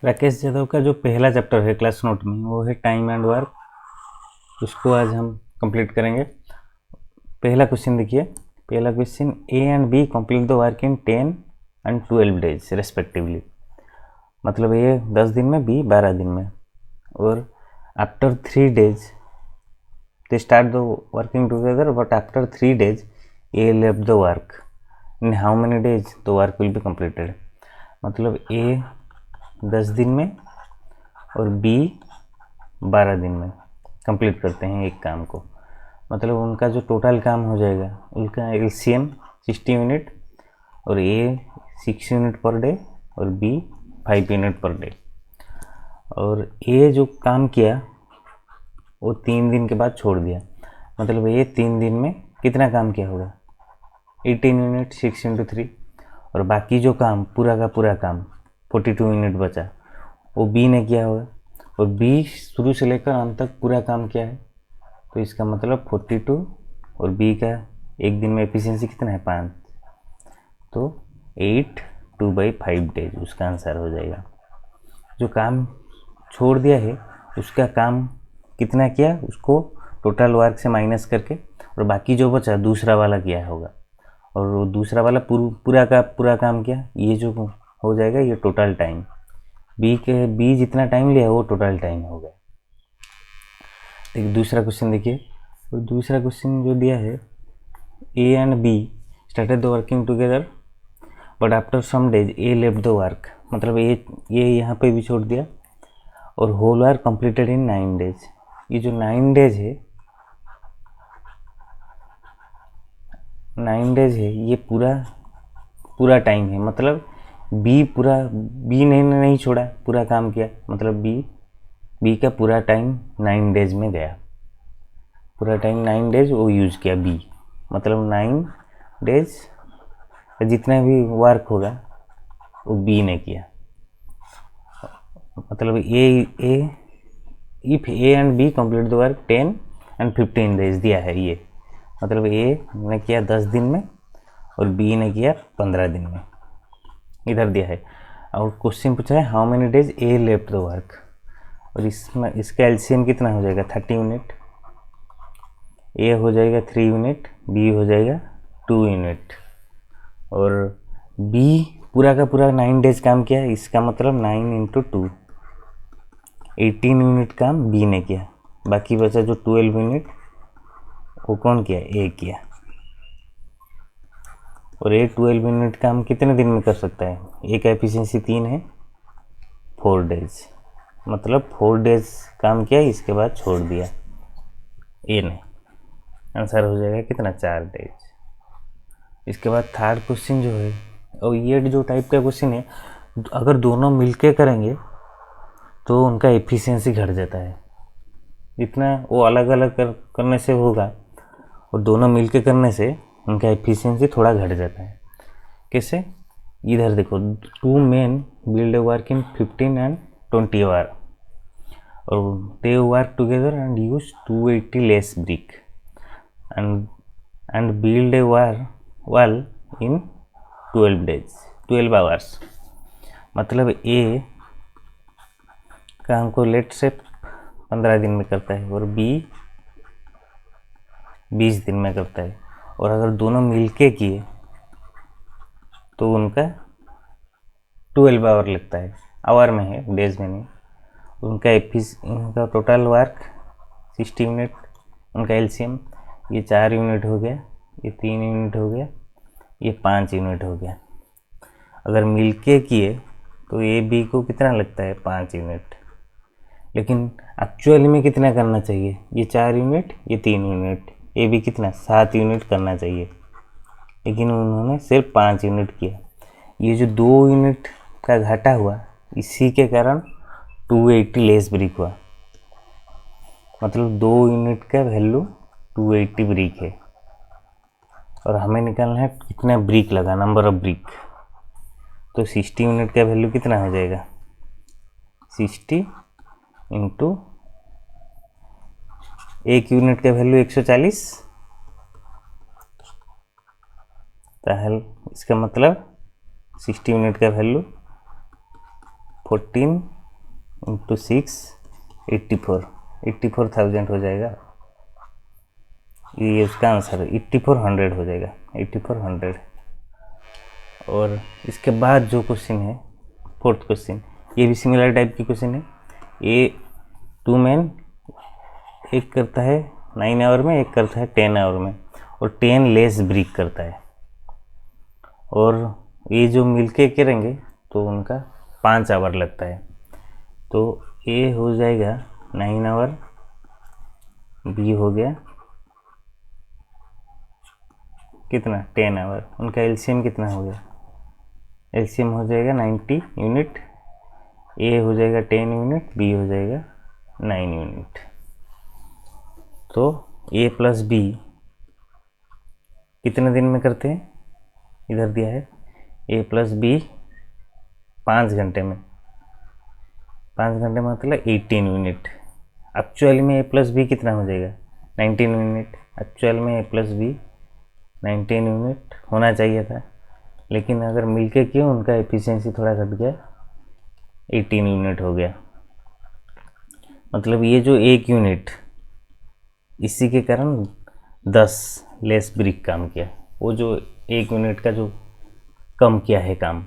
राकेश यादव का जो पहला चैप्टर है क्लास नोट में वो है टाइम एंड वर्क, उसको आज हम कंप्लीट करेंगे। पहला क्वेश्चन देखिए। पहला question, A and B complete the work in 10 and 12 days respectively. मतलब ए 10 दिन में, बी 12 दिन में। और after 3 days they start the working together, but after 3 days A left the work. In how many days the work will be completed. मतलब A 10 दिन में और बी 12 दिन में कंप्लीट करते हैं एक काम को। मतलब उनका जो टोटल काम हो जाएगा, उनका एलसीएम 60 यूनिट, और ए 6 यूनिट पर डे और बी 5 यूनिट पर डे। और ए जो काम किया वो 3 दिन के बाद छोड़ दिया। मतलब ये 3 दिन में कितना काम किया होगा, 18 यूनिट, 6 इंटू 3। और बाकी जो काम पूरा का पूरा काम 42 यूनिट बचा, वो बी ने किया होगा। और बी शुरू से लेकर अंत तक पूरा काम किया है, तो इसका मतलब 42 और बी का एक दिन में एफिशिएंसी कितना है, 5। तो 8 2/5 डेज उसका आंसर हो जाएगा। जो काम छोड़ दिया है उसका काम कितना किया, उसको टोटल वर्क से माइनस करके, और बाकी जो बचा दूसरा वाला किया होगा। और वो दूसरा वाला पूरा का पूरा काम किया, ये जो हो जाएगा ये टोटल टाइम। बी जितना टाइम लिया वो टोटल टाइम हो गया। देखिए दूसरा क्वेश्चन देखिए। और दूसरा क्वेश्चन जो दिया है, A and B started the working together but after some days A left the work. मतलब ये यहाँ पे भी छोड़ दिया, और whole work completed in 9 days. ये जो 9 डेज है, 9 डेज है, ये पूरा टाइम है। मतलब बी ने नहीं छोड़ा, पूरा काम किया। मतलब बी का पूरा टाइम 9 डेज में गया। पूरा टाइम 9 डेज वो यूज़ किया बी। मतलब 9 डेज जितना भी वर्क होगा वो बी ने किया। मतलब if A and B complete the work 10 and 15 days दिया है ये। मतलब ए ने किया 10 दिन में और बी ने किया 15 दिन में, इधर दिया है। और क्वेश्चन पूछा है how many days A left the work. और इसमें इसका एलसीएम कितना हो जाएगा, 30 यूनिट। ए हो जाएगा 3 यूनिट, बी हो जाएगा 2 यूनिट। और बी पूरा का पूरा 9 डेज काम किया, इसका मतलब 9 इंटू 2, 18 यूनिट काम बी ने किया। बाकी बचा जो 12 यूनिट वो कौन किया, ए किया। और ए 12 यूनिट काम कितने दिन में कर सकता है, ए का एफिशिएंसी 3 है, 4 डेज। मतलब 4 डेज काम किया, इसके बाद छोड़ दिया ए ने। आंसर हो जाएगा कितना, 4 डेज। इसके बाद थर्ड क्वेश्चन जो है, और ये जो टाइप का क्वेश्चन है, अगर दोनों मिलके करेंगे तो उनका एफिशिएंसी घट जाता है। जितना वो अलग अलग करने से होगा और दोनों मिलके करने से उनका एफिशिएंसी थोड़ा घट जाता है। कैसे, इधर देखो, 2 men build a work in 15 and 20 hour, और they work together and use 280 less brick and build a wall in 12 hours. मतलब ए काम को लेट से 15 दिन में करता है और बी 20 दिन में करता है। और अगर दोनों मिलके किए तो उनका 12 आवर लगता है, आवर में है, डेज में नहीं। उनका टोटल वर्क 60 यूनिट, उनका एलसीएम ये 4 यूनिट हो गया, ये 3 यूनिट हो गया, ये 5 यूनिट हो गया। अगर मिलके किए तो ए बी को कितना लगता है, 5 यूनिट। लेकिन एक्चुअली में कितना करना चाहिए, ये 4 यूनिट, ये 3 यूनिट, ए बी कितना 7 यूनिट करना चाहिए, लेकिन उन्होंने सिर्फ 5 यूनिट किया। ये जो 2 यूनिट का घाटा हुआ, इसी के कारण 280 लेस ब्रिक हुआ। मतलब 2 यूनिट का वैल्यू 280 ब्रिक है, और हमें निकालना है कितना ब्रिक लगा, नंबर ऑफ ब्रिक। तो 60 यूनिट का वैल्यू कितना हो जाएगा, 60 इंटू एक यूनिट का वैल्यू 140। इसका मतलब 60 यूनिट का वैल्यू 14 इंटू 6 84,000 हो जाएगा। ये उसका आंसर है, 8400 हो जाएगा, 8400। और इसके बाद जो क्वेश्चन है फोर्थ क्वेश्चन, ये भी सिमिलर टाइप की क्वेश्चन है। ये 2 मैन, एक करता है 9 आवर में, एक करता है 10 आवर में, और 10 लेस ब्रिक करता है। और ये जो मिलके करेंगे तो उनका 5 आवर लगता है। तो ए हो जाएगा 9 आवर, बी हो गया कितना 10 आवर, उनका एलसीएम कितना हो गया, एलसीएम हो जाएगा 90 यूनिट, ए हो जाएगा 10 यूनिट, बी हो जाएगा 9 यूनिट। तो ए प्लस बी कितने दिन में करते हैं, इधर दिया है ए प्लस बी 5 घंटे में, 5 घंटे मतलब 18 यूनिट। एक्चुअल में ए प्लस बी कितना हो जाएगा 19 यूनिट, एक्चुअल में ए प्लस बी 19 यूनिट होना चाहिए था, लेकिन अगर मिलके क्यों उनका एफिशिएंसी थोड़ा घट गया, 18 यूनिट हो गया। मतलब ये जो 1 यूनिट, इसी के कारण 10 लेस ब्रिक काम किया। वो जो 1 यूनिट का जो कम किया है काम,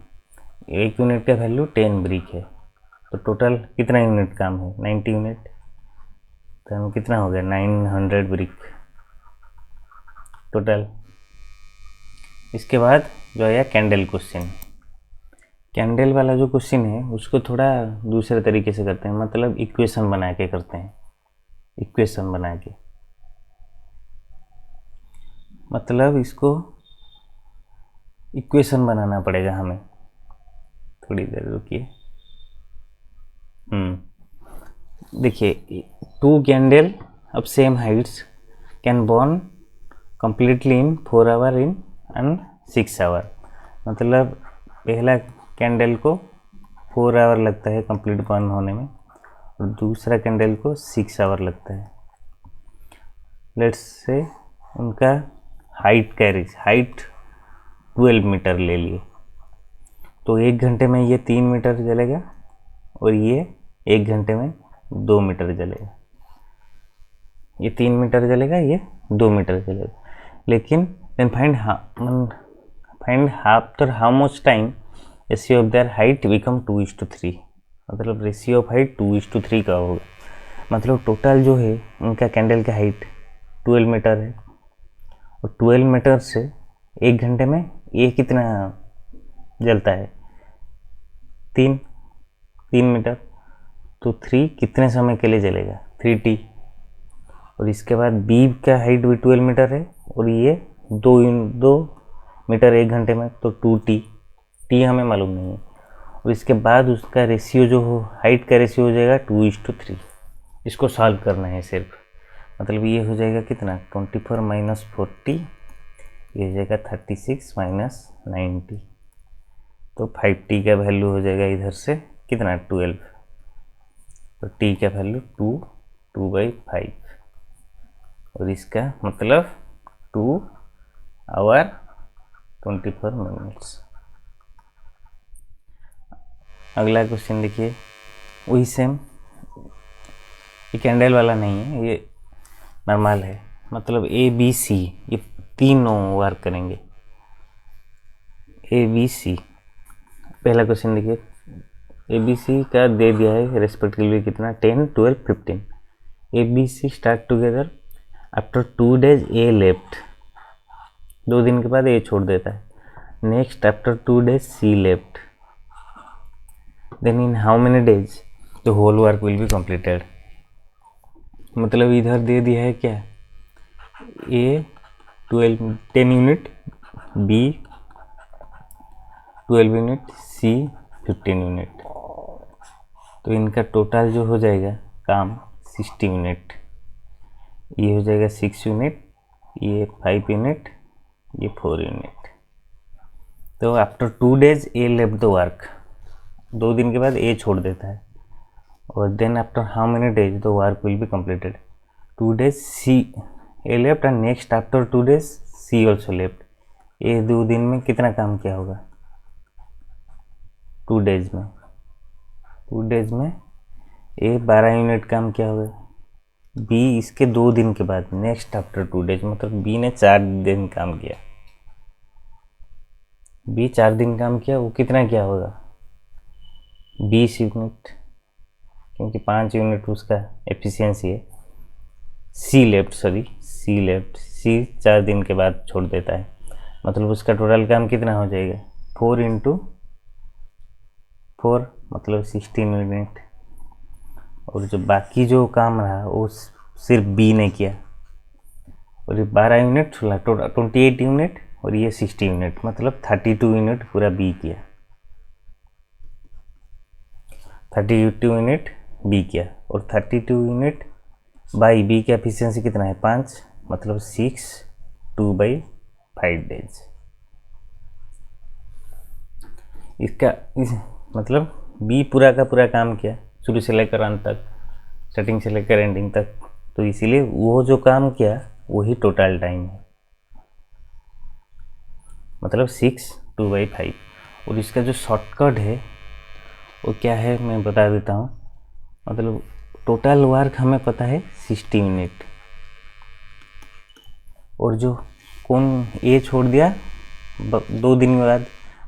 1 यूनिट का वैल्यू 10 ब्रिक है, तो टोटल कितना यूनिट काम है 90 यूनिट, तो कितना हो गया 900 ब्रिक टोटल। इसके बाद जो आया कैंडल क्वेश्चन, कैंडल वाला जो क्वेश्चन है उसको थोड़ा दूसरे तरीके से करते हैं, मतलब इक्वेशन बना के करते हैं, इक्वेशन बना के, मतलब इसको इक्वेशन बनाना पड़ेगा हमें, थोड़ी देर रुकिए। देखिए 2 candle of same heights can burn completely in 4 hour in and 6 hour, मतलब पहला कैंडल को 4 आवर लगता है कंप्लीट बर्न होने में, और दूसरा कैंडल को 6 आवर लगता है। लेट्स से उनका हाइट कैरीज, हाइट 12 मीटर ले लिए, तो 1 घंटे में ये 3 मीटर जलेगा और ये 1 घंटे में 2 मीटर जलेगा, ये 3 मीटर जलेगा, ये 2 मीटर जलेगा। लेकिन then find after how much time ratio of their height become 2:3, मतलब रेशियो ऑफ हाइट 2:3 का होगा। मतलब टोटल जो है उनका कैंडल का हाइट 12 मीटर है, और 12 मीटर से 1 घंटे में ये कितना जलता है 3 मीटर, तो 3 कितने समय के लिए जलेगा 3t। और इसके बाद बी का हाइट भी 12 मीटर है, और ये 2 मीटर 1 घंटे में, तो 2t, टी हमें मालूम नहीं है। और इसके बाद उसका रेशियो जो हो, हाइट का रेशियो हो जाएगा 2:3। इसको सॉल्व करना है सिर्फ, मतलब ये हो जाएगा कितना 24 माइनस 40, ये हो जाएगा 36 माइनस 90, तो 5t का वैल्यू हो जाएगा इधर से कितना 12, तो t का वैल्यू 2/5, और इसका मतलब 2 आवर 24 मिनट्स। अगला क्वेश्चन देखिए, वही सेम, ये कैंडल वाला नहीं है, ये नॉर्मल है, मतलब ए बी सी ये तीनों वर्क करेंगे, ए बी सी। पहला क्वेश्चन देखिए, ए बी सी का दे दिया है रेस्पेक्टिवली कितना 10, 12, 15। A B C start together after 2 days A left, 2 दिन के बाद ए छोड़ देता है। Next after 2 days C left, then in how many days the whole work will be completed. मतलब इधर दे दिया है क्या, A 10 unit, B 12 unit, C 15 unit, तो इनका टोटल जो हो जाएगा काम 60 यूनिट। ये हो जाएगा 6 यूनिट, ये 5 यूनिट, ये 4 यूनिट। तो after 2 days A left the work, 2 दिन के बाद ए छोड़ देता है, और then after how many days the work will be completed, 2 days C A left, and next after 2 days C also left. ये 2 दिन में कितना काम किया होगा 2 days में, 2 डेज में ए 12 यूनिट काम किया होगा, बी इसके 2 दिन के बाद, नेक्स्ट आफ्टर 2 डेज, मतलब बी ने 4 दिन काम किया, बी 4 दिन काम किया, वो कितना किया होगा 20 यूनिट, क्योंकि 5 यूनिट उसका एफिशिएंसी है। सी लेफ्ट 4 दिन के बाद छोड़ देता है, मतलब उसका टोटल काम कितना हो जाएगा 4 × 4 मतलब 16 यूनिट। और जो बाकी जो काम रहा वो सिर्फ बी ने किया, और ये 12 यूनिट टोटल 28 यूनिट, और ये 60 यूनिट, मतलब 32 यूनिट पूरा बी किया, 32 यूनिट बी किया। और 32 यूनिट बाई बी की एफिशिएंसी कितना है 5, मतलब 6 2/5 डेज। मतलब बी पूरा का पूरा काम किया शुरू से लेकर अंत तक, स्टार्टिंग से लेकर एंडिंग तक, तो इसीलिए वो जो काम किया वही टोटल टाइम है, मतलब 6 2/5। और इसका जो शॉर्टकट है वो क्या है मैं बता देता हूँ। मतलब टोटल वर्क हमें पता है 60 यूनिट, और जो कौन ए छोड़ दिया 2 दिन के बाद,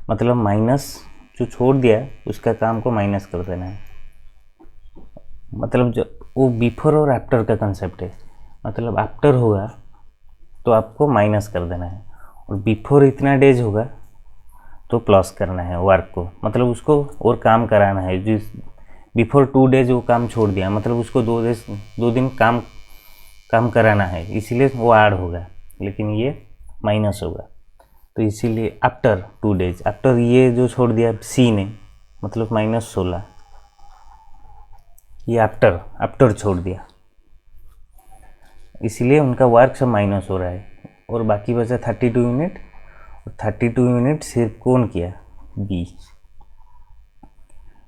मतलब माइनस जो छोड़ दिया उसका काम को माइनस कर देना है। मतलब जो वो बिफोर और आफ्टर का कंसेप्ट है, मतलब आफ्टर होगा तो आपको माइनस कर देना है, और बिफोर इतना डेज होगा तो प्लस करना है वर्क को, मतलब उसको और काम कराना है। जिस बिफोर 2 डेज वो काम छोड़ दिया, मतलब उसको 2 दिन काम कराना है, इसीलिए वो ऐड होगा, लेकिन ये माइनस होगा। तो इसीलिए आफ्टर 2 डेज, आफ्टर ये जो छोड़ दिया सी ने, मतलब -16, ये आफ्टर छोड़ दिया, इसीलिए उनका वर्क सब माइनस हो रहा है। और बाकी बचा 32 यूनिट, और 32 यूनिट सिर्फ कौन किया B,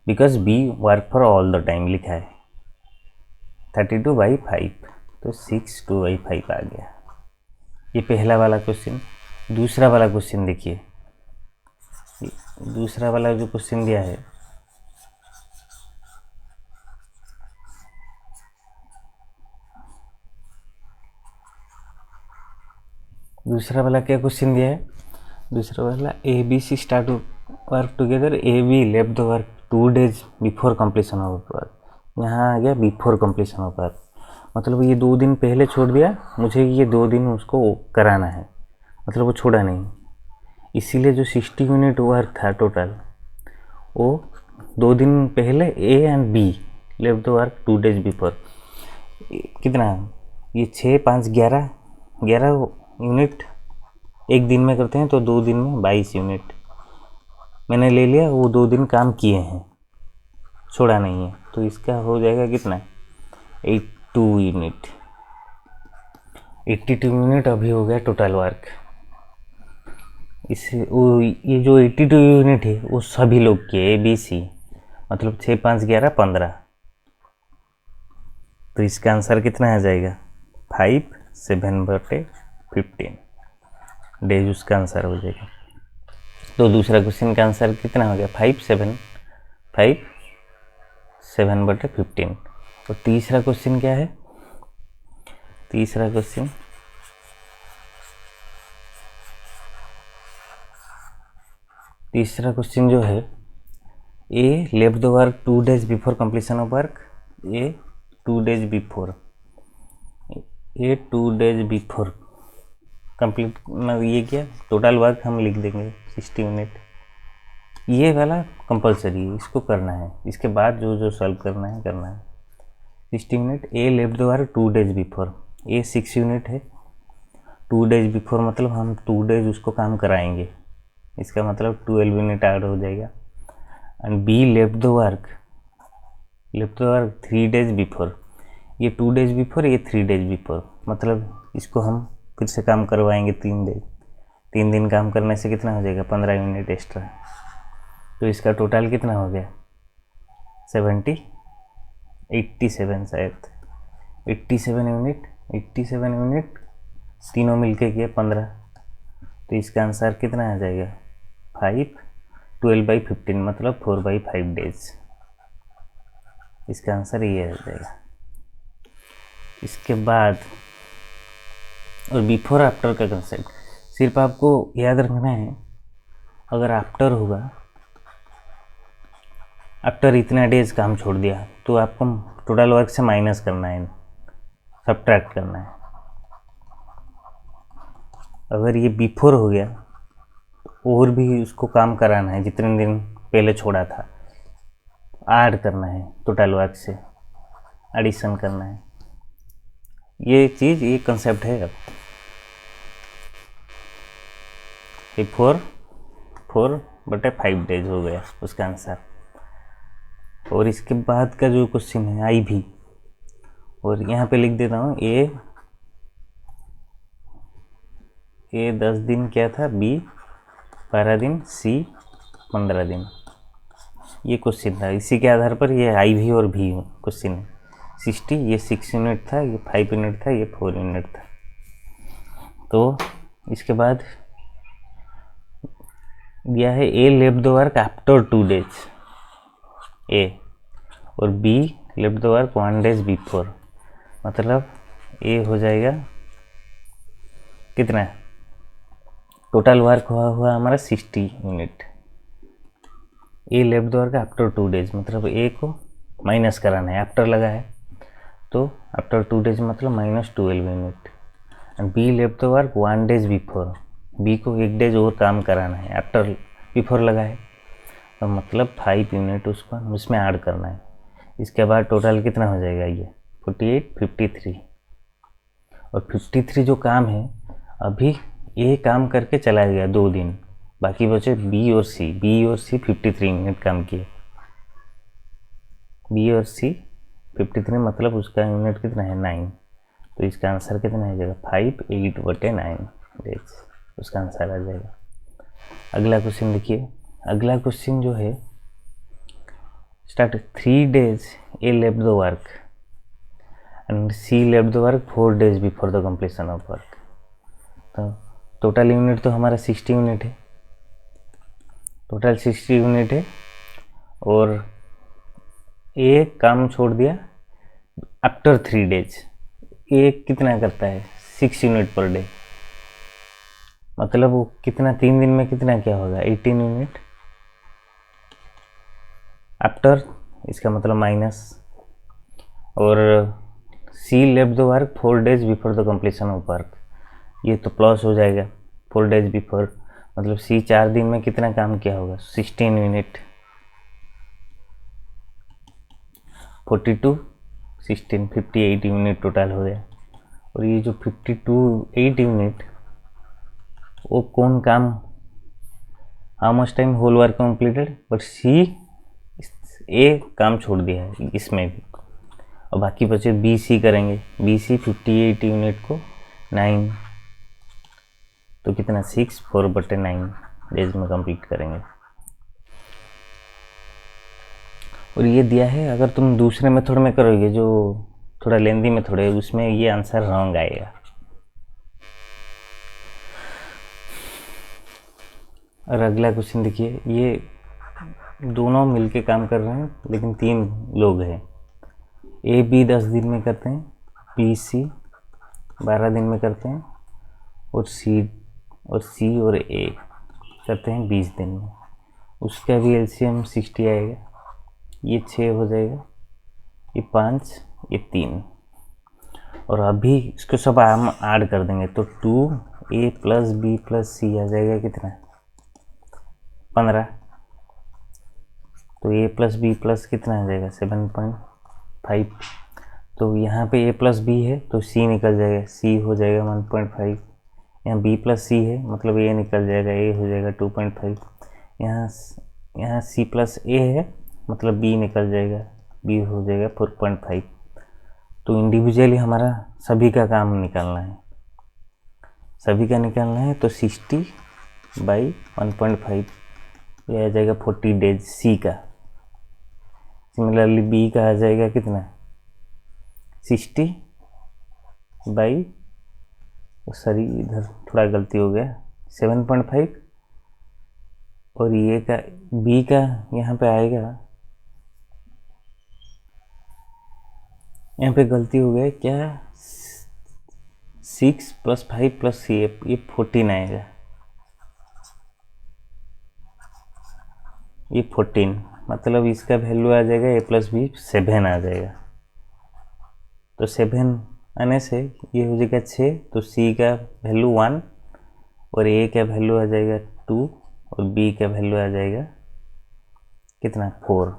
because B work for all the time लिखा है 32/5, तो 6 2/5 आ गया। ये पहला वाला क्वेश्चन। दूसरा वाला क्वेश्चन देखिए, दूसरा वाला जो क्वेश्चन दिया है, दूसरा वाला क्या क्वेश्चन दिया है, दूसरा वाला A B C start work together, A B left the work 2 days before completion of work. यहाँ आ गया बिफोर कंप्लीशन ऑफ वर्क, मतलब ये 2 दिन पहले छोड़ दिया, मुझे ये 2 दिन उसको कराना है, मतलब वो छोड़ा नहीं, इसीलिए जो 60 यूनिट वर्क था टोटल, वो 2 दिन पहले ए and B left the work 2 days before. कितना ये 6 5 11 यूनिट एक दिन में करते हैं, तो 2 दिन में 22 यूनिट मैंने ले लिया, वो 2 दिन काम किए हैं, छोड़ा नहीं है, तो इसका हो जाएगा कितना 82 यूनिट। 82 यूनिट अभी हो गया टोटल वर्क। इससे वो ये जो 82 यूनिट है वो सभी लोग के ए बी सी, मतलब 6 5 11 15, तो इसका आंसर कितना आ जाएगा 5 7/15 डेज, उसका आंसर हो जाएगा। तो दूसरा क्वेश्चन का आंसर कितना हो गया 5 7/15। और तीसरा क्वेश्चन क्या है, तीसरा क्वेश्चन जो है, A left the work 2 days before completion of work, A 2 days before complete, ये क्या टोटल वर्क हम लिख देंगे 60 यूनिट, ये वाला कंपलसरी है, इसको करना है, इसके बाद जो जो सॉल्व करना है 60 unit. A left the work 2 days before, A 6 unit है, 2 डेज बिफोर मतलब हम 2 डेज उसको काम कराएंगे, इसका मतलब 12 यूनिट ऐड हो जाएगा। And B left the work 3 days before, ये 2 डेज बिफोर, ये 3 डेज बिफोर, मतलब इसको हम फिर से काम करवाएंगे 3 दिन काम करने से कितना हो जाएगा 15 यूनिट एक्स्ट्रा, तो इसका टोटल कितना हो गया 87 शायद 87 यूनिट तीनों मिलके किए 15, तो इसका आंसर कितना आ जाएगा 5 12/15 मतलब 4/5 डेज। इसका आंसर ये आ जाएगा। इसके बाद और बिफोर आफ्टर का कंसेप्ट सिर्फ आपको याद रखना है। अगर आफ्टर होगा, आफ्टर इतना डेज काम छोड़ दिया, तो आपको टोटल वर्क से माइनस करना है, सब्ट्रैक्ट करना है। अगर ये बिफोर हो गया और भी उसको काम कराना है, जितने दिन पहले छोड़ा था, ऐड करना है, टोटल वर्क से एडिशन करना है। ये चीज़, ये कंसेप्ट है। अब ये 4/5 डेज हो गया उसका आंसर। और इसके बाद का जो क्वेश्चन है आई भी, और यहाँ पे लिख देता हूँ ए 10 दिन क्या था, बी 12 दिन, सी 15 दिन। ये क्वेश्चन था, इसी के आधार पर ये आई भी और भी क्वेश्चन है। 60, ये 6 यूनिट था, ये 5 यूनिट था, ये 4 यूनिट था। तो इसके बाद दिया है A left the work after 2 days A, और B left the work 1 days before. मतलब ए हो जाएगा कितना, टोटल वर्क हुआ हमारा 60 unit. A left the work after 2 days, मतलब ए को माइनस कराना है, आफ्टर लगा है तो आफ्टर 2 डेज मतलब -12 unit. And B left the work 1 days before, B को 1 डेज और काम कराना है, आफ्टर बिफोर लगा है तो मतलब 5 यूनिट उसको उसमें ऐड करना है। इसके बाद टोटल कितना हो जाएगा, ये 48, 53। और 53 जो काम है, अभी ए काम करके चला गया 2 दिन, बाकी बचे बी और सी। 53 यूनिट काम किए, बी और सी 53, मतलब उसका यूनिट कितना है 9। तो इसका आंसर कितना आ जाएगा, 5/8/9 डेज उसका आंसर आ जाएगा। अगला क्वेश्चन देखिए। अगला क्वेश्चन जो है start 3 days A left the work and C left the work 4 days before the completion of work. तो टोटल यूनिट तो हमारा 60 यूनिट है, टोटल 60 यूनिट है, और ए काम छोड़ दिया आफ्टर 3 डेज। ए कितना करता है, 6 यूनिट पर डे, मतलब वो कितना 3 दिन में कितना क्या होगा, 18 यूनिट आफ्टर, इसका मतलब माइनस। और C left the work 4 days before the completion of work, ये तो प्लस हो जाएगा 4 डेज बिफोर, मतलब सी 4 दिन में कितना काम किया होगा, 16 यूनिट। 42, 16, 58 यूनिट टोटल हो गया। और ये जो 8 यूनिट, वो कौन काम, how much time whole work completed, but C A काम छोड़ दिया है इसमें भी, और बाकी बचे बी सी करेंगे। बी सी 58 यूनिट को 9, तो कितना 6, 4/9 डेज में कंप्लीट करेंगे। और ये दिया है, अगर तुम दूसरे मेथड में करोगे जो थोड़ा लेंदी मेथड है, उसमें ये आंसर रॉन्ग आएगा। और अगला क्वेश्चन देखिए, ये दोनों मिलके काम कर रहे हैं लेकिन 3 लोग हैं। ए बी 10 दिन में करते हैं, बी सी 12 दिन में करते हैं, और सी और ए करते हैं 20 दिन में। उसका भी एलसीएम 60 आएगा, ये 6 हो जाएगा, ये 5, ये 3। और अभी इसको सब हम ऐड कर देंगे तो 2A + B + C आ जाएगा कितना, 15। तो A + B + कितना आ जाएगा, 7.5। तो यहाँ पे A + B है तो C निकल जाएगा, C हो जाएगा 1.5। यहाँ B + C है मतलब A निकल जाएगा, A हो जाएगा 2.5। यहाँ C + A है मतलब B निकल जाएगा, B हो जाएगा 4.5। तो इंडिविजुअली हमारा सभी का काम निकालना है, सभी का निकालना है। तो 60/1.5 ये आ जाएगा 40 डेज सी का। सिमिलरली बी का आ जाएगा कितना, 60 बाई, सॉरी इधर थोड़ा गलती हो गया, 7.5। और ये का बी का यहाँ पे आएगा यहाँ पे गलती हो गया क्या, 6 + 5 + 3 ये 14 आएगा, ये 14 मतलब इसका वैल्यू आ जाएगा a + b 7 आ जाएगा। तो 7 आने से ये हो जाएगा 6, तो c का वैल्यू 1 और a का वैल्यू आ जाएगा 2 और b का वैल्यू आ जाएगा कितना 4।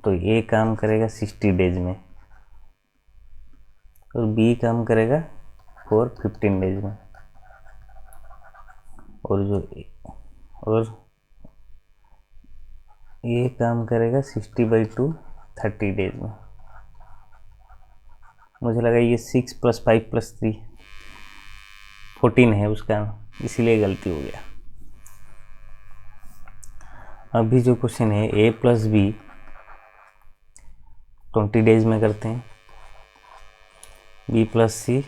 तो a काम करेगा 60 डेज में और b काम करेगा 15 डेज में, और a काम करेगा 60/2 30 डेज में। मुझे लगा ये 6 + 5 + 3 14 है उसका, इसीलिए गलती हो गया। अभी जो क्वेश्चन है a + b 20 डेज में करते हैं, b + c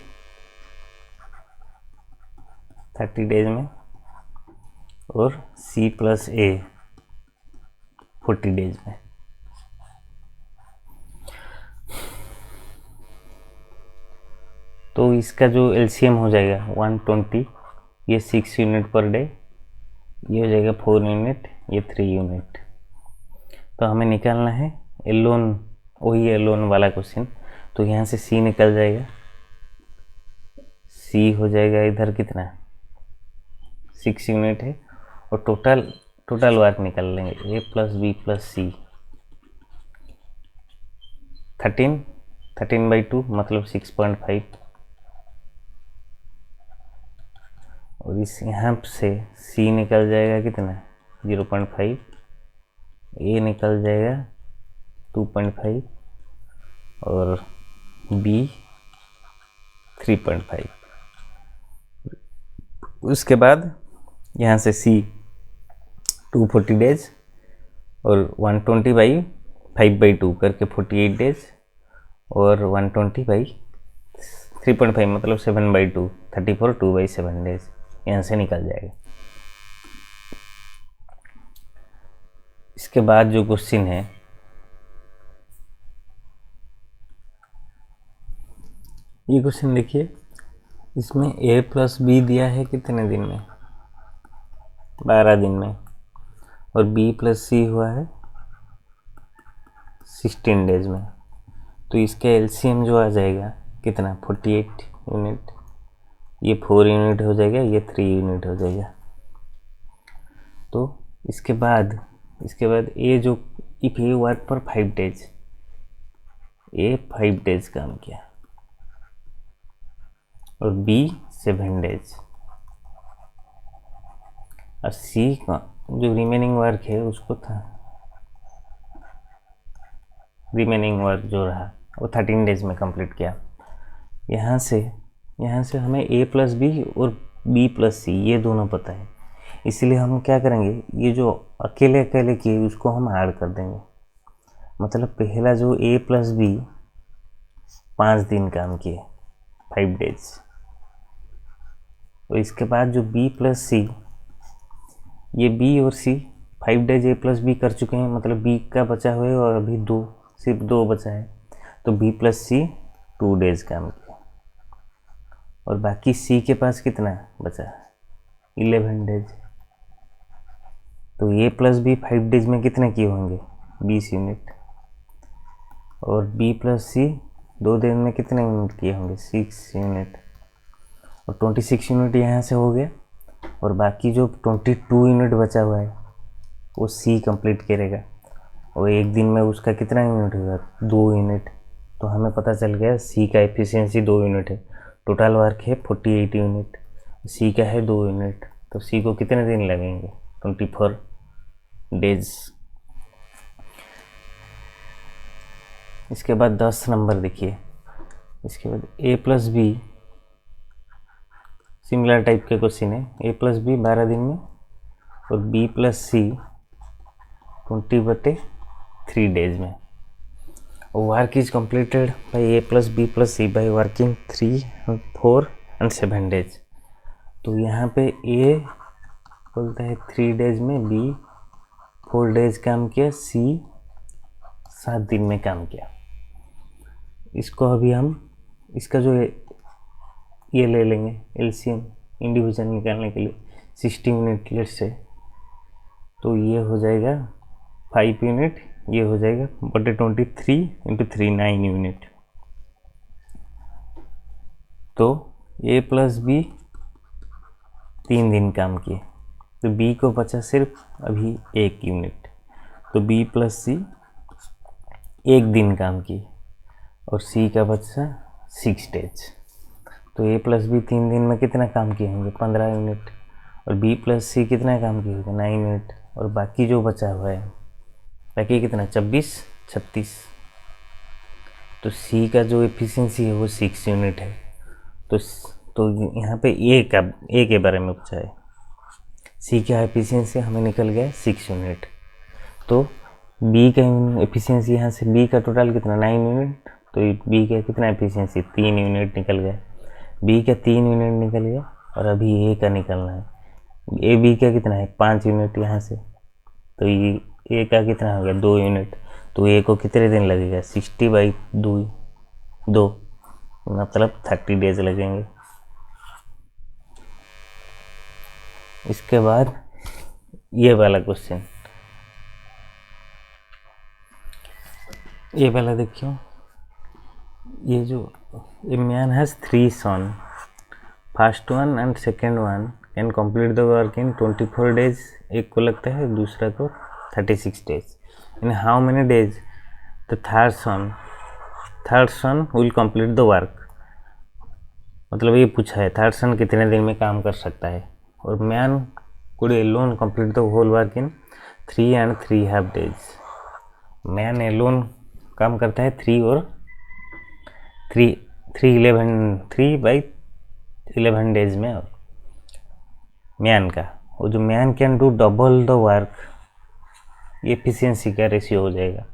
30 डेज में और c + a 40 डेज में। तो इसका जो एलसीएम हो जाएगा 120, ये 6 यूनिट पर डे, ये हो जाएगा 4 यूनिट, ये 3 यूनिट। तो हमें निकालना है एलोन, वही एलोन वाला क्वेश्चन। तो यहाँ से c निकल जाएगा, c हो जाएगा इधर कितना 6 यूनिट है, और टोटल वर्क निकाल लेंगे a + b + c 13/2 मतलब 6.5, और इस यहाँ से c निकल जाएगा कितना 0.5, a निकल जाएगा 2.5 और b 3.5। उसके बाद यहाँ से c 240 डेज और 120/5/2 करके 48 डेज और 120/3.5 मतलब 7/2 34 2/7 डेज यहाँ से निकल जाएगा। इसके बाद जो क्वेश्चन है ये क्वेश्चन देखिए, इसमें a + b दिया है कितने दिन में 12 दिन में, और b + c हुआ है 16 डेज में। तो इसका एलसीएम जो आ जाएगा कितना 48 यूनिट, ये 4 यूनिट हो जाएगा, ये 3 यूनिट हो जाएगा। तो इसके बाद ए जो इफ ए वर्क पर 5 डेज, ए 5 डेज काम किया और बी 7 डेज, और सी का जो रिमेनिंग वर्क है उसको था, रिमेनिंग वर्क जो रहा वो 13 डेज में कंप्लीट किया। यहाँ से हमें a + b और b + c ये दोनों पता है, इसलिए हम क्या करेंगे, ये जो अकेले किए उसको हम ऐड कर देंगे। मतलब पहला जो a + b 5 दिन काम किए 5 डेज, और इसके बाद जो b + c, ये b और c 5 डेज a + b कर चुके हैं, मतलब b का बचा हुआ है और अभी सिर्फ 2 बचा है, तो b + c 2 डेज काम किया, और बाकी c के पास कितना बचा 11 डेज। तो a + b 5 डेज में कितने किए होंगे 20 यूनिट, और b + c 2 दिन में कितने यूनिट किए होंगे 6 यूनिट, और 26 यूनिट यहाँ से हो गया, और बाकी जो 22 यूनिट बचा हुआ है वो c कंप्लीट करेगा, और एक दिन में उसका कितना यूनिट होगा 2 यूनिट। तो हमें पता चल गया c का एफिशिएंसी 2 यूनिट है, टोटल वर्क है 48 यूनिट, c का है 2 यूनिट, तो c को कितने दिन लगेंगे 24 डेज। इसके बाद 10 नंबर देखिए, इसके बाद a + b सिमिलर टाइप के क्वेश्चन है, a + b 12 दिन में और b + c 20/3 डेज में। Work is completed by a + b + c by working 3, 4 and 7 days. तो यहाँ पे a बोलता है 3 डेज में, b 4 डेज काम किया, c 7 दिन में काम किया। इसको अभी हम इसका जो ये ले लेंगे एलसीएम इंडिविजुअल निकालने के लिए 60 यूनिट लेट से, तो ये हो जाएगा 5 यूनिट, ये हो जाएगा बटे 23 इंटू 3 9 यूनिट। तो ए प्लस बी 3 दिन काम किए, तो बी को बचा सिर्फ अभी 1 यूनिट, तो बी प्लस सी 1 दिन काम किए और सी का बचा 6 डेज। तो ए प्लस बी 3 दिन में कितना काम किए होंगे 15 यूनिट, और बी प्लस सी कितना काम किए होंगे 9 यूनिट, और बाकी जो बचा हुआ है बाकी कितना 26 36। तो सी का जो एफिशिएंसी है वो 6 यूनिट है। तो यहाँ पे ए के बारे में पूछा है, सी का एफिशिएंसी हमें निकल गया 6 यूनिट। तो बी का एफिशिएंसी यहाँ से बी का टोटल कितना 9 यूनिट, तो बी का कितना एफिशिएंसी 3 यूनिट निकल गया, बी का 3 यूनिट निकल गया, और अभी ए का निकलना है। ए बी का कितना है 5 यूनिट यहाँ से, तो ये ए का कितना हो गया 2 यूनिट, तो ए को कितने दिन लगेगा 60/2 मतलब 30 डेज लगेंगे। इसके बाद ये वाला क्वेश्चन, ये वाला देखियो, ये जो a man has 3 son, first one and second one can complete the work in 24 days, एक को लगता है दूसरा को 36 days. In how many days the third son will complete the work, मतलब ये पूछा है थर्ड सन कितने दिन में काम कर सकता है, और man could alone complete the whole work in 3 and 3.5 days. Man alone काम करता है 3 और 3/11 डेज में। और मैन का, वो जो man can do double the work, efficiency का रेशियो हो जाएगा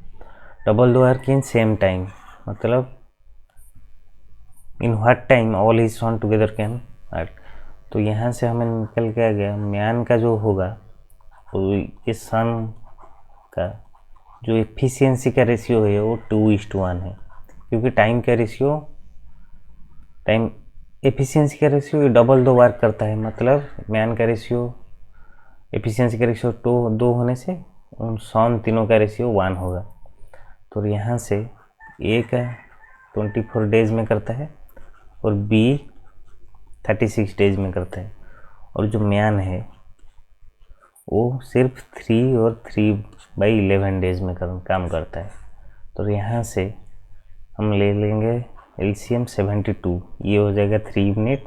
double the work in same time, मतलब in what time all his son together can work. तो यहाँ से हमें निकल के आ गया मैन का जो होगा वो इस सन का जो एफिशिएंसी का रेशियो है वो 2:1 है, क्योंकि टाइम एफिशिएंसी का रेशियो डबल दो वर्क करता है, मतलब मैन का रेशियो एफिशिएंसी का रेशियो 2 होने से उन सन तीनों का रेशियो 1 होगा। तो यहाँ से ए का 24 डेज में करता है और बी 36 डेज में करता है, और जो मैन है वो सिर्फ 3 और 3/11 डेज में काम करता है। तो यहाँ से हम ले लेंगे एलसीएम 72, ये हो जाएगा 3 यूनिट,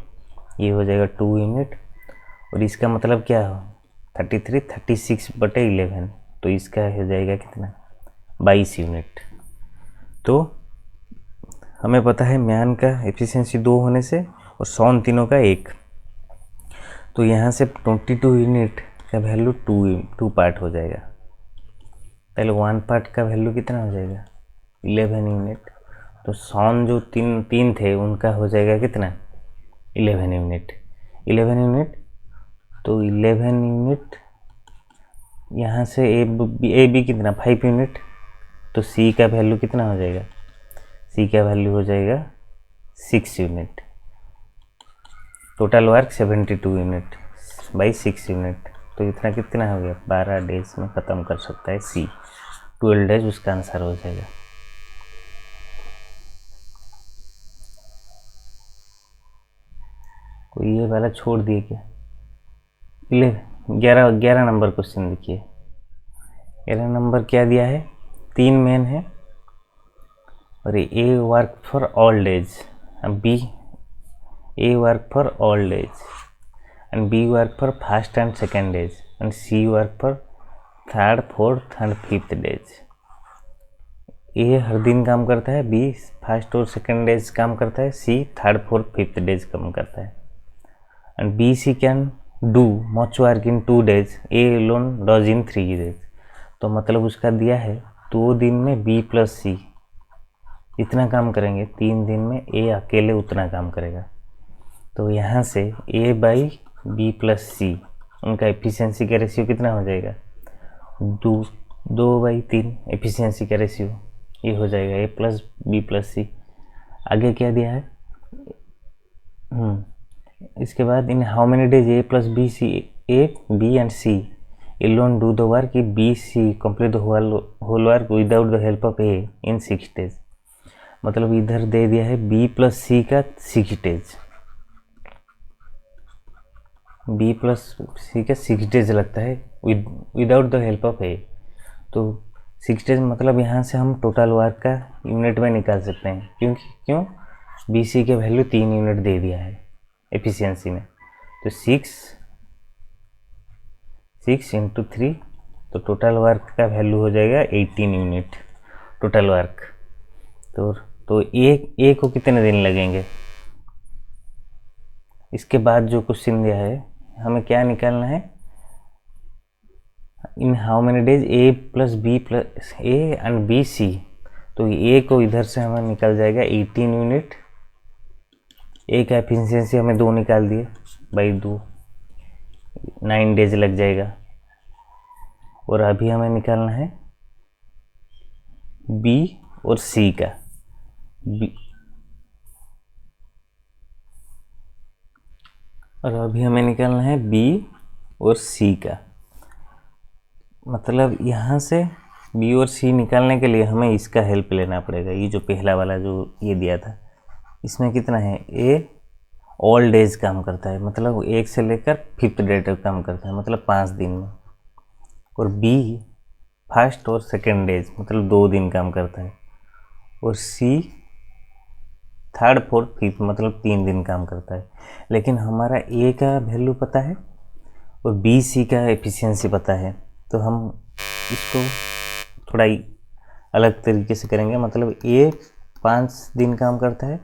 ये हो जाएगा 2 यूनिट, और इसका मतलब क्या हो 33 36/11, तो इसका हो जाएगा कितना 22 यूनिट। तो हमें पता है मैन का एफिशिएंसी 2 होने से और सन तीनों का 1, तो यहाँ से 22 यूनिट का वैल्यू 2 पार्ट हो जाएगा। पहले 1 पार्ट का वैल्यू कितना हो जाएगा 11 यूनिट, तो सन जो तीन थे उनका हो जाएगा कितना 11 यूनिट। तो 11 यूनिट यहाँ से ए बी कितना 5 यूनिट, तो सी का वैल्यू कितना हो जाएगा, सी का वैल्यू हो जाएगा 6 unit. Total work 72 unit by 6 unit, तो इतना कितना हो गया 12 डेज में ख़त्म कर सकता है सी, 12 डेज उसका आंसर हो जाएगा। कोई ये वाला छोड़ दिए क्या, 11 नंबर क्वेश्चन देखिए। 11 नंबर क्या दिया है, 3 मेन है और A work for all days, B A work for all days and B work for first and second days and C work for third fourth and fifth days. A हर दिन काम करता है, बी फर्स्ट और second days काम करता है, C third fourth fifth days काम करता है। And B C can do much work in 2 days, A alone does in 3 days. तो मतलब उसका दिया है 2 दिन में बी प्लस सी इतना काम करेंगे, 3 दिन में ए अकेले उतना काम करेगा। तो यहाँ से ए बाई बी प्लस सी उनका एफिशिएंसी का रेशियो कितना हो जाएगा 2/3 एफिशिएंसी का रेशियो, ये हो जाएगा A plus B plus C. आगे क्या दिया है, इसके बाद in how many days A plus B C, A B and C alone do the work, B C complete the whole work without the help of A in 6 days. मतलब इधर दे दिया है बी प्लस सी का 6 days, B plus सी का 6 days लगता है without the help of ए। तो 6 डेज मतलब यहाँ से हम टोटल वर्क का यूनिट में निकाल सकते हैं, क्यों बी सी के वैल्यू 3 यूनिट दे दिया है एफिशिएंसी में। तो 6 इंटू 3, तो टोटल वर्क का वैल्यू हो जाएगा 18 यूनिट टोटल वर्क। तो ए को कितने दिन लगेंगे। इसके बाद जो क्वेश्चन दिया है हमें क्या निकालना है, in how many days A plus B plus A and B C. तो ए को इधर से हमें निकल जाएगा 18 यूनिट, ए का एफिशिएंसी हमें 2 निकाल दिए बाई 2, 9 डेज लग जाएगा। और अभी हमें निकालना है बी और सी का, और अभी हमें निकालना है बी और सी का। मतलब यहाँ से बी और सी निकालने के लिए हमें इसका हेल्प लेना पड़ेगा। ये जो पहला वाला जो ये दिया था, इसमें कितना है, ए ऑल डेज काम करता है, मतलब 1 से लेकर 5th डे तक काम करता है, मतलब 5 दिन में। और बी फर्स्ट और सेकेंड डेज, मतलब 2 दिन काम करता है। और सी 3rd 4th 5th, मतलब 3 दिन काम करता है। लेकिन हमारा ए का वैल्यू पता है और बी सी का एफिशिएंसी पता है, तो हम इसको थोड़ा अलग तरीके से करेंगे। मतलब ए 5 दिन काम करता है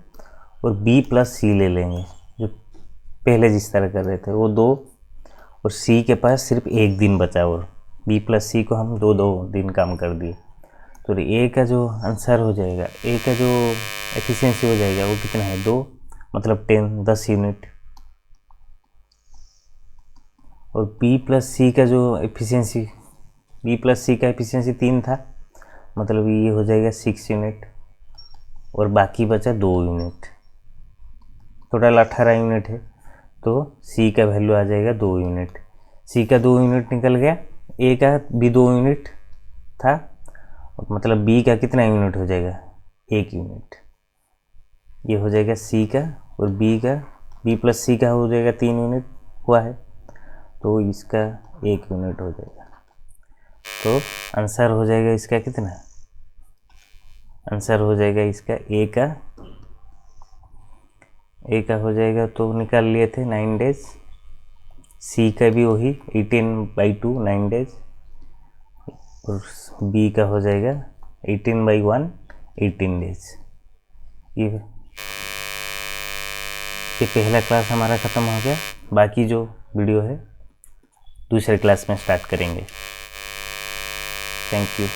और बी प्लस सी ले लेंगे, जो पहले जिस तरह कर रहे थे वो 2, और सी के पास सिर्फ 1 दिन बचा, और बी प्लस सी को हम 2 दिन काम कर दिए। तो ए का जो आंसर हो जाएगा, ए का जो एफिशिएंसी हो जाएगा वो कितना है, 2, मतलब 10 यूनिट। और बी प्लस सी का जो एफिशिएंसी, बी प्लस सी का एफिशिएंसी 3 था, मतलब ये हो जाएगा 6 यूनिट, और बाकी बचा 2 यूनिट, टोटल 18 यूनिट है। तो सी का वैल्यू आ जाएगा 2 यूनिट। सी का 2 यूनिट निकल गया, ए का भी 2 यूनिट था, मतलब बी का कितना यूनिट हो जाएगा, 1 यूनिट। ये हो जाएगा सी का, और बी का, बी प्लस सी का हो जाएगा 3 यूनिट हुआ है, तो इसका 1 यूनिट हो जाएगा। तो आंसर हो जाएगा इसका कितना, आंसर हो जाएगा इसका ए का हो जाएगा, तो निकाल लिए थे 9 डेज। सी का भी वही 18/2 9 डेज, और बी का हो जाएगा 18/1 18 डेज। ये पहला क्लास हमारा ख़त्म हो गया। बाकी जो वीडियो है दूसरे क्लास में स्टार्ट करेंगे। Thank you.